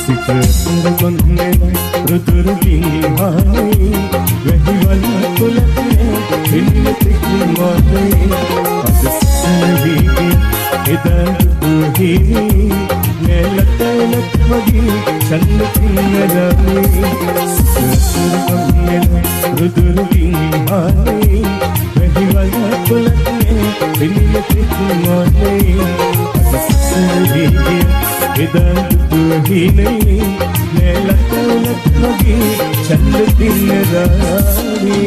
සිතරුගන්නේ රුදුරුකින් හානේ වැහිවල කුලකේ පිළිතික් මාතේ අද සසවිගේ එදා नेलतलत मगी चंदकिन रवे सुरगम्य रुद्रगिन हाने वहिवल पुलने बिलितिक माने ससुरिगे इदं तुहिने नेलतलत मगी चंदकिन रवे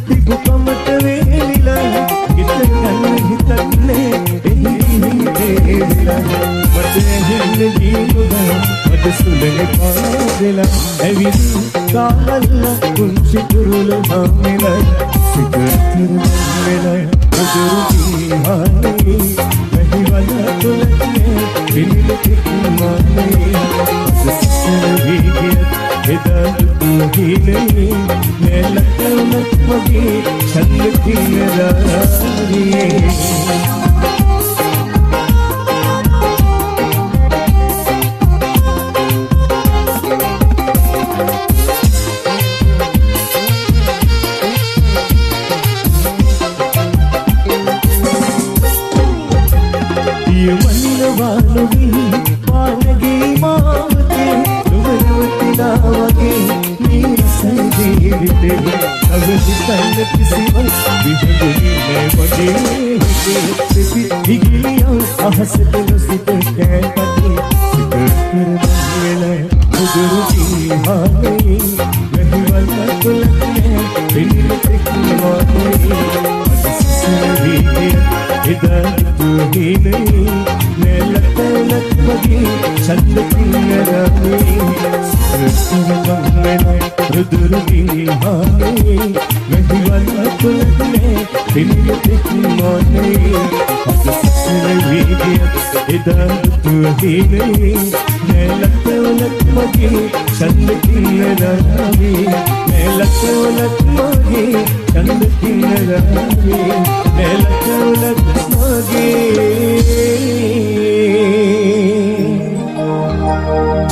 तिगुकमत वेलिला कितन हितन्ने एहिला मते हिल जीवगा मत सुलगे पादेला एविदि कामल्ला कुंचि कुरुल मामेला सिकतिरुमेला रुजुरुकी हाने वहिवला तुलने बिलितिक माने ससविगे इदं तुहिने नेलतलत मगी चंदकिन रवे ये मनवानुगी पानगी मावते दुबरुतिनावगे संजीविते अब जितन किसी विहंगी में मगे सिपी हिगिलियों आहस दिलसित कहती सिकरमंगला रुजुरुकी हाने वहिवल पुलने बिलितिक माने ससुरिगे इदं तुहिने नेलतलत मगी चंदकिन रवे सुरगम्य रुद्रगिन हाने वहिवल पुलने बिलितिक माने ससुरिगे इदं तुहिने नेलतलत मगी चंदकिन रवे नेलतलत मगी चंदकिन रवे नेलतलत मगी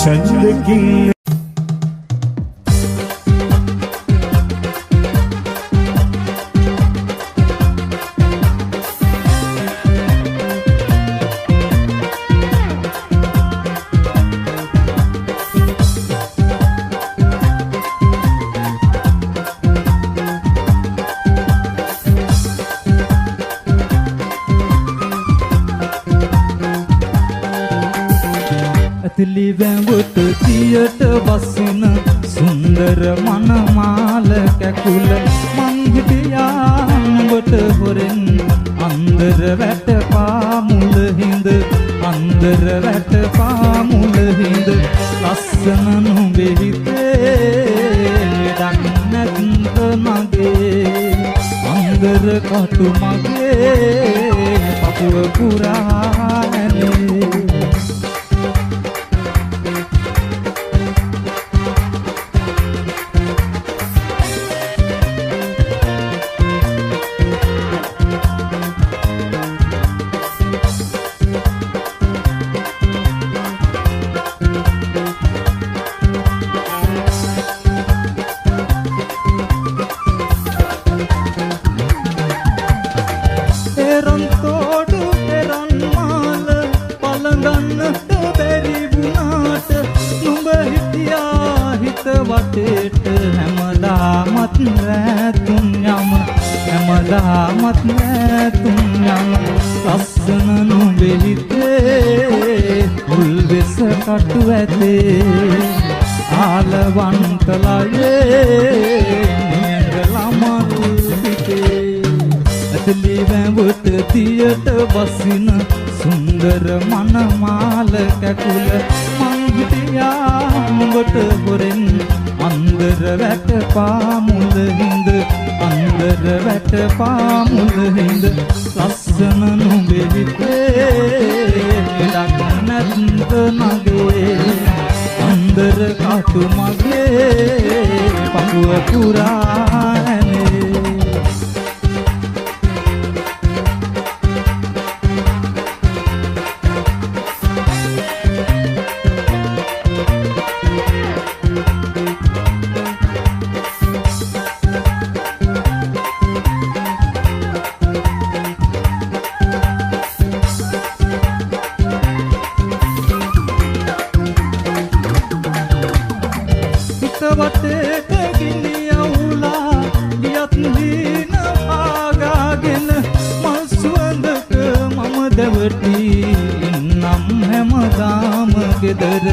चंदकिन වැඹුත තියට වසින සුන්දර මනමාල කැකුල මං හිටියා නුඹට හොරෙන් අන්දර වැට පාමුල හිඳ අන්දර වැට පාමුල හිඳ ලස්සන නුඹේ හිතේ ලෙඩක් නැත්ත මගේ අන්දර කටු මගේ පපුව පුරා ඇනේ වටේට හැමදාමත් නැතුම් යම හැමදාමත් නැතුම් යම ලස්සන නුඹේ හිතේ උල්වෙස කටු ඇතේ ආලවන්තලයේ නියඟලමල් පිටේ ඇතලි වැඹුත තියට බසින සුන්දර මනමාල කැකුල මං හිටියා නුඹට හොරෙන් අන්දර වැට පාමුල හිඳ අන්දර වැට පාමුල හිඳ ලස්සන නුඹේ හිතේ ලක් නැත්ත මගේ අන්දර කටු මගේ පපුව පුරානේ වටේට ගිනියවුලා ගියත් දීන පාගාගෙන මල් සුවඳක මම දැවටි ඉන්නම් හැමදාම ගෙදර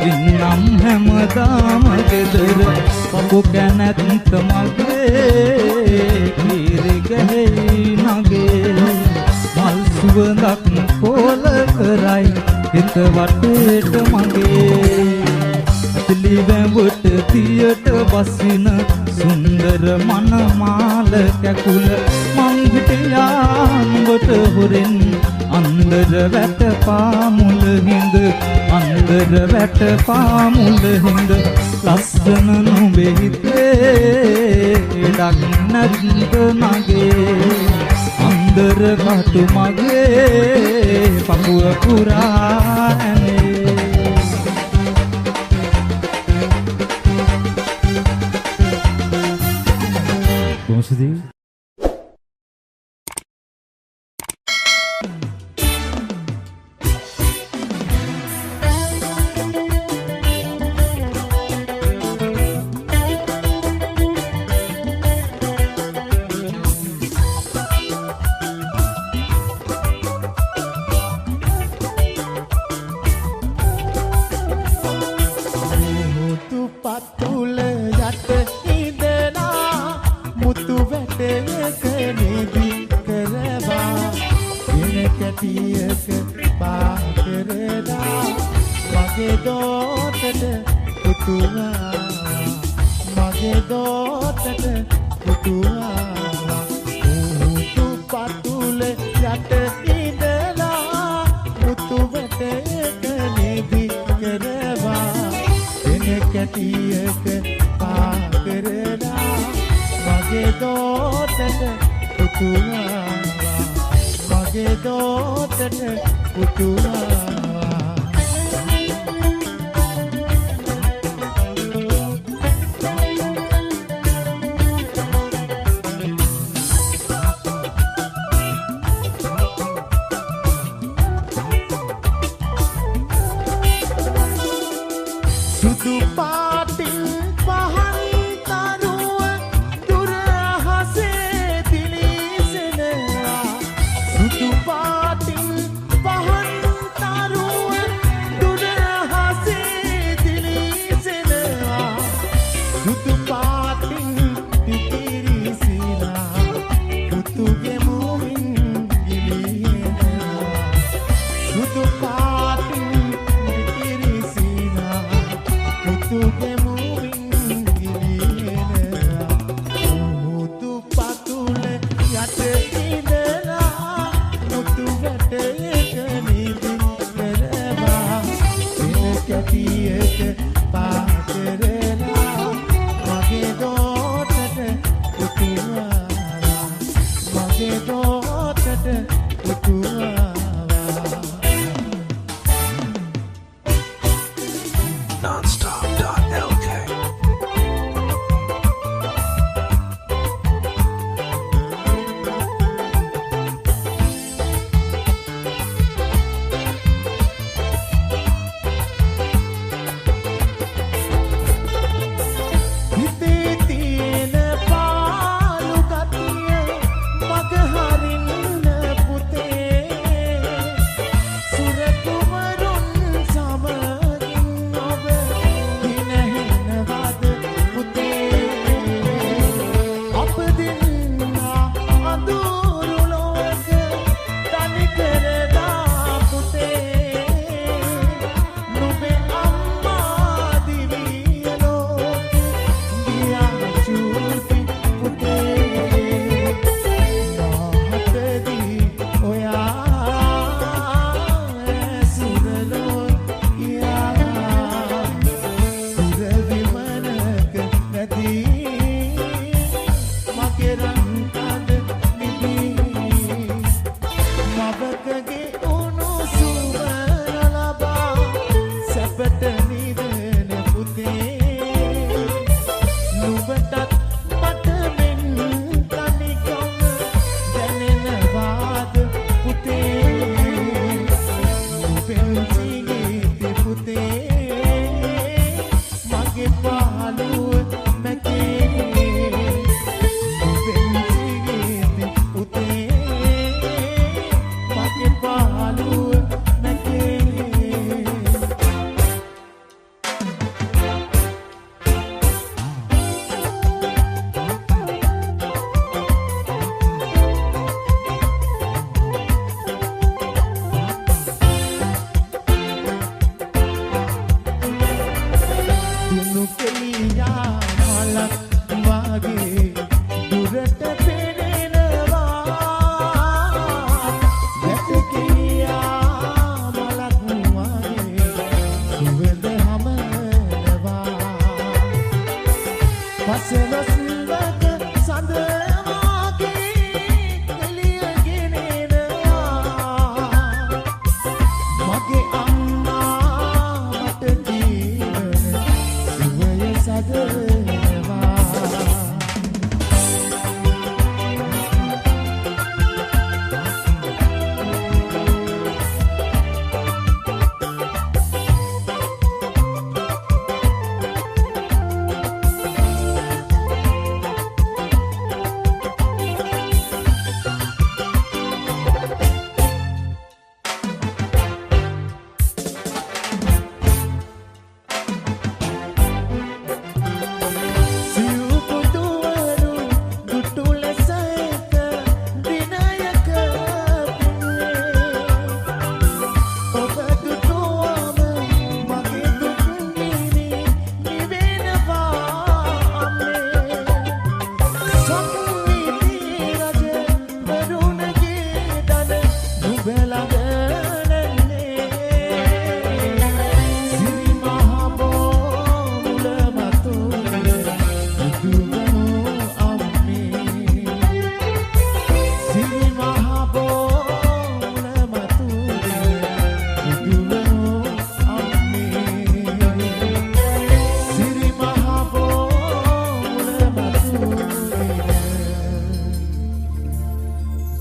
ඉන්නම් හැමදාම ගෙදර පපු කැනැත්ත මගේ කීරි ගැහෙයි නගේ මල් සුවඳක් පෝල කරයි හිත වටේට මගේ ලිවැවට තියට බසින සුන්දර මනමාල කැකුල මං හිටියාඹට හොරෙන් අන්දර වැට පාමුල හිඳ අන්දර වැට පාමුල හිඳ ලස්සන නුඹේ හිතේ ලක් නැත්ත මගේ අන්දර කටු මගේ පපුව පුරානේ Sedih.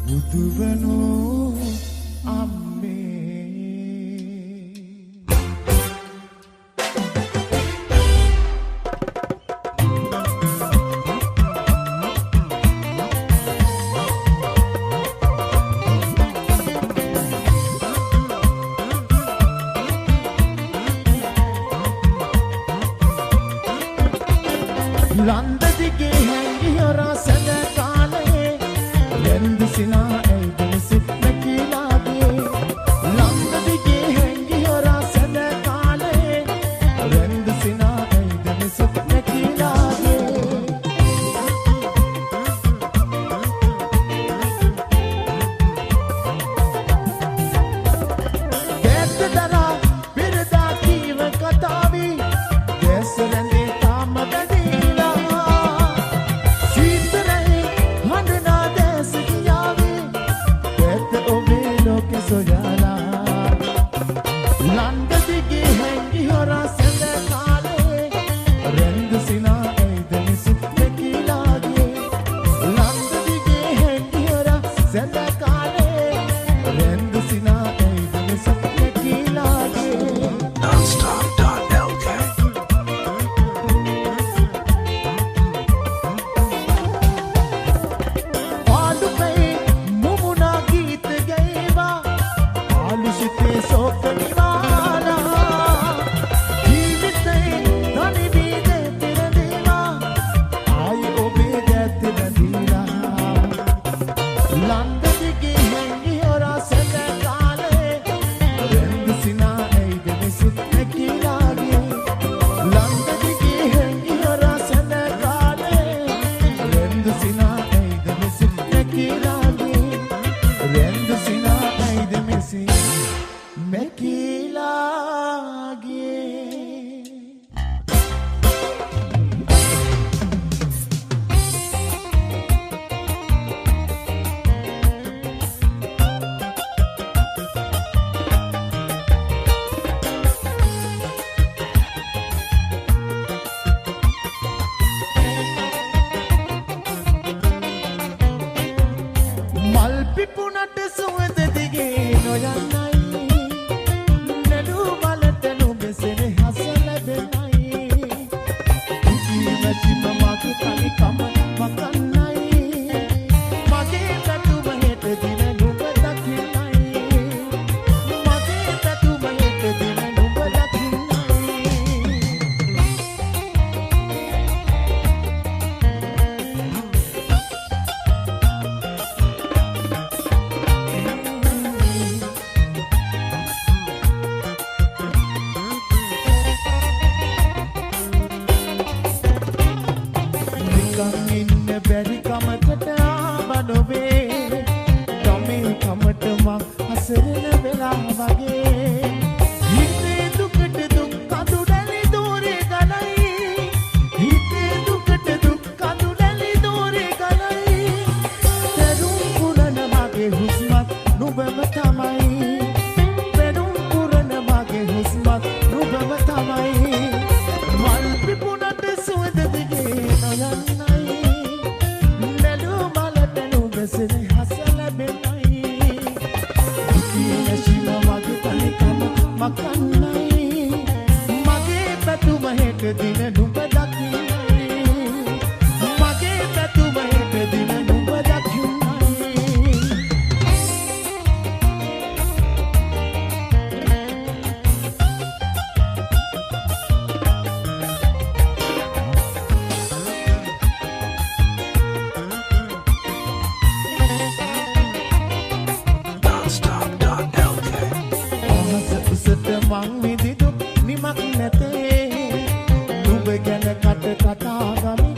බුදුවනෝ අම්මේ ලන්ද දිගේ හැංගි හොරා සැඳ කාලේ රැඳ සිනා ඇයිදෙන සිත් නැකිලාගේ ලන්ද දිගේ හැංගි හොරා සැඳ කාලේ රැඳ සිනා ඇයිදෙන සිත් නැකිලාගේ ගැත්ත දරා පිරදා කීව කතාවී ගැස් රැඳේ තාම සොයලා ලන්ද දිගේ හැංගි හොරා සැඳ කාලේ රැඳ සිනා ඇයිදෙන සිත් නැකිලාගේ ලන්ද දිගේ හැංගි හොරා සැඳ කාලේ රැඳ සිනා ඇයිදෙන සිත් නැකිලාගේ Nonstop.lk පාඩුපේ මුමුණා ගීත ගේවා ආලුෂිතේ සෝක නිවාලා ජීවිතේ ධනි වීදේ පිරදීවා ආයි ඔබේ දැත් නැදීලා ලන්ද දිගේ හැංගි හොරා සැඳ කාලේ රැඳ සිනා ඇයිදෙන සිත් නැකිලාගේ ලන්ද දිගේ හැංගි හොරා සැඳ කාලේ රැඳ සිනා ඇයිදෙන සිත් නැකිලාගේ රැඳ සිනා ඇයිදෙන සිත් නැකිලාගේ මල් පිපුණට සුවඳ දිගේ නොයන්නයි නඩු බලට නුඹසෙන හස ලැබෙනයි කිසිමැසිම මගේ කනිකම මකන්නයි මගේ පැතුම හෙට දින නුඹ දකින්නයි මගේ පැතුම හෙට දින නුඹ දකින්නයි නිකන් ඉන්න බැරි කමකට ආවනොවේ ගමේ කමට මං හසරන වෙලා වගේ හිතේ දුකට දුක් කඳුඩැලි දෝරේ ගලයි හිතේ දුකට දුක් කඳුඩැලි දෝරේ ගලයි පෙරුම් පුරන මගේ හුස්මත් නුඹම තමයි පෙරුම් පුරන මගේ හුස්මත් නුඹම තමයි මල් පිපුණට සුවඳ දිගේ නොයන්නයි නඩු බලට නුඹසෙන හස ලැබෙනයි කිසිම මගේ කනිකම මකන්නයි මගේ පැතුම හෙට දින නුඹ දකින්නයි මගේ පැතුම හෙට දින නුඹ දකින්නයි Nonstop.lk අහස උසට මං විදිදු නිමක් නැතේ නුඹ ගැන කට කතා ගමි